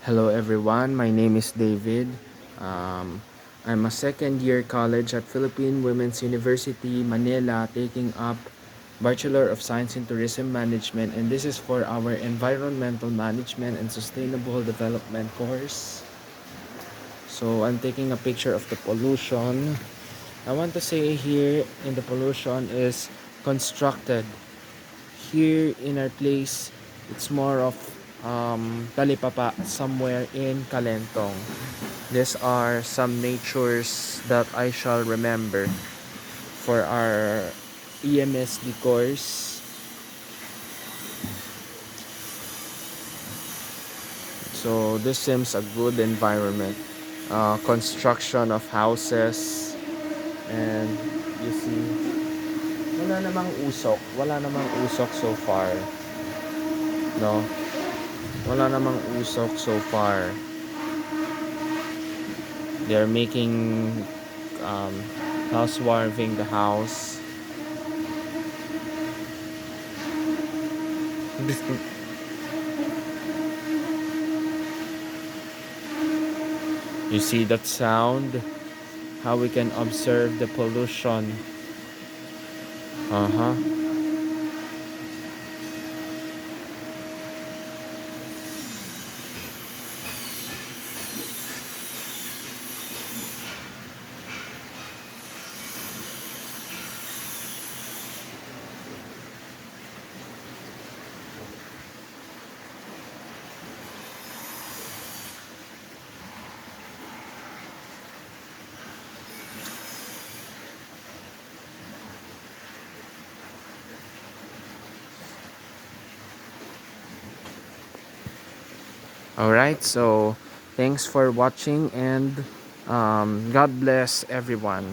Hello everyone, my name is David. I'm a second year college at Philippine Women's University, Manila, taking up Bachelor of Science in Tourism Management, and this is for our Environmental Management and Sustainable Development course. So I'm taking a picture of the pollution. I want to say here in the pollution is constructed. Here in our place, it's more of talipapa somewhere in Calentong. These are some natures that I shall remember for our EMSD course. So this seems a good environment. Construction of houses, and you see wala namang usok so far, no, wala namang usok so far. They're making um, housewarming the house. You see that sound, how we can observe the pollution. Alright, so thanks for watching, and God bless everyone.